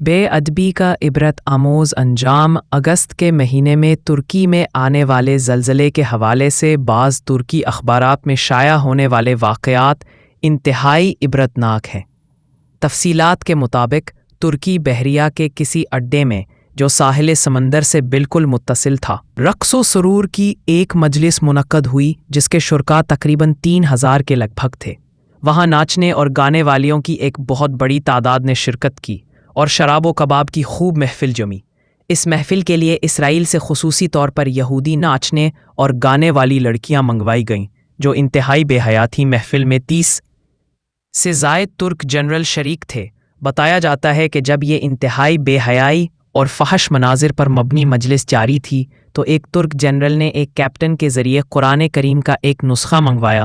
بے ادبی کا عبرت آموز انجام اگست کے مہینے میں ترکی میں آنے والے زلزلے کے حوالے سے بعض ترکی اخبارات میں شائع ہونے والے واقعات انتہائی عبرتناک ہیں۔ تفصیلات کے مطابق ترکی بحریہ کے کسی اڈے میں جو ساحل سمندر سے بالکل متصل تھا، رقص و سرور کی ایک مجلس منعقد ہوئی جس کے شرکاء تقریباً 3000 کے لگ بھگ تھے۔ وہاں ناچنے اور گانے والیوں کی ایک بہت بڑی تعداد نے شرکت کی اور شراب و کباب کی خوب محفل جمی۔ اس محفل کے لیے اسرائیل سے خصوصی طور پر یہودی ناچنے اور گانے والی لڑکیاں منگوائی گئیں جو انتہائی بے حیا تھیں۔ محفل میں 30 سے زائد ترک جنرل شریک تھے۔ بتایا جاتا ہے کہ جب یہ انتہائی بے حیائی اور فحش مناظر پر مبنی مجلس جاری تھی تو ایک ترک جنرل نے ایک کیپٹن کے ذریعے قرآن کریم کا ایک نسخہ منگوایا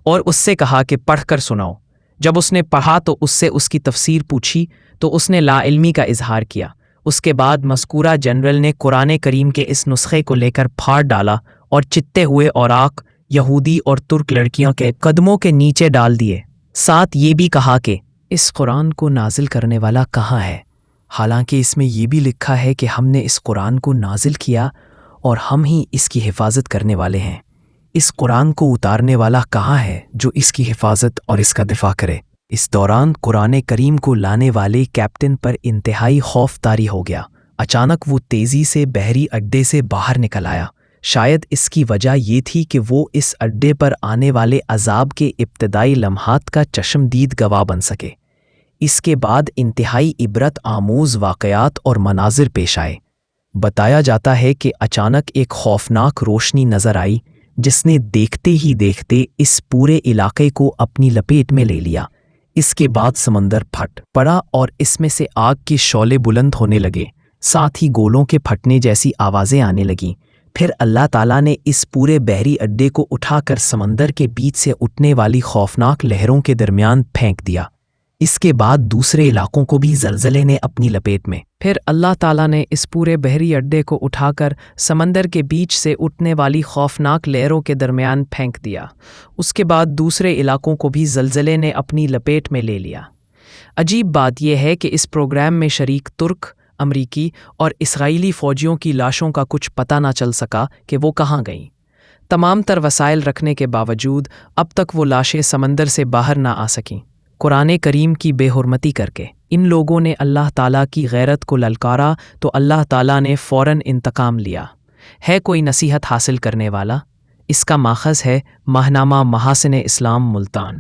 اور اس سے کہا کہ پڑھ کر سناؤ۔ جب اس نے پڑھا تو اس سے اس کی تفسیر پوچھی تو اس نے لا علمی کا اظہار کیا۔ اس کے بعد مذکورہ جنرل نے قرآن کریم کے اس نسخے کو لے کر پھاڑ ڈالا اور چتے ہوئے اوراق یہودی اور ترک لڑکیوں کے قدموں کے نیچے ڈال دیے۔ ساتھ یہ بھی کہا کہ اس قرآن کو نازل کرنے والا کہاں ہے، حالانکہ اس میں یہ بھی لکھا ہے کہ ہم نے اس قرآن کو نازل کیا اور ہم ہی اس کی حفاظت کرنے والے ہیں۔ اس قرآن کو اتارنے والا کہاں ہے جو اس کی حفاظت اور اس کا دفاع کرے۔ اس دوران قرآن کریم کو لانے والے کیپٹن پر انتہائی خوف طاری ہو گیا۔ اچانک وہ تیزی سے بحری اڈے سے باہر نکل آیا۔ شاید اس کی وجہ یہ تھی کہ وہ اس اڈے پر آنے والے عذاب کے ابتدائی لمحات کا چشمدید گواہ بن سکے۔ اس کے بعد انتہائی عبرت آموز واقعات اور مناظر پیش آئے۔ بتایا جاتا ہے کہ اچانک ایک خوفناک روشنی نظر آئی جس نے دیکھتے ہی دیکھتے اس پورے علاقے کو اپنی لپیٹ میں لے لیا۔ اس کے بعد سمندر پھٹ پڑا اور اس میں سے آگ کے شعلے بلند ہونے لگے، ساتھ ہی گولوں کے پھٹنے جیسی آوازیں آنے لگیں۔ پھر اللہ تعالیٰ نے اس پورے بحری اڈے کو اٹھا کر سمندر کے بیچ سے اٹھنے والی خوفناک لہروں کے درمیان پھینک دیا۔ اس کے بعد دوسرے علاقوں کو بھی زلزلے نے اپنی لپیٹ میں۔ پھر اللہ تعالیٰ نے اس پورے بحری اڈے کو اٹھا کر سمندر کے بیچ سے اٹھنے والی خوفناک لہروں کے درمیان پھینک دیا۔ اس کے بعد دوسرے علاقوں کو بھی زلزلے نے اپنی لپیٹ میں لے لیا۔ عجیب بات یہ ہے کہ اس پروگرام میں شریک ترک، امریکی اور اسرائیلی فوجیوں کی لاشوں کا کچھ پتہ نہ چل سکا کہ وہ کہاں گئیں۔ تمام تر وسائل رکھنے کے باوجود اب تک وہ لاشیں سمندر سے باہر نہ آ سکیں۔ قرآن کریم کی بے حرمتی کر کے ان لوگوں نے اللہ تعالیٰ کی غیرت کو للکارا تو اللہ تعالیٰ نے فوراً انتقام لیا۔ ہے کوئی نصیحت حاصل کرنے والا؟ اس کا ماخذ ہے ماہنامہ محاسن اسلام ملتان۔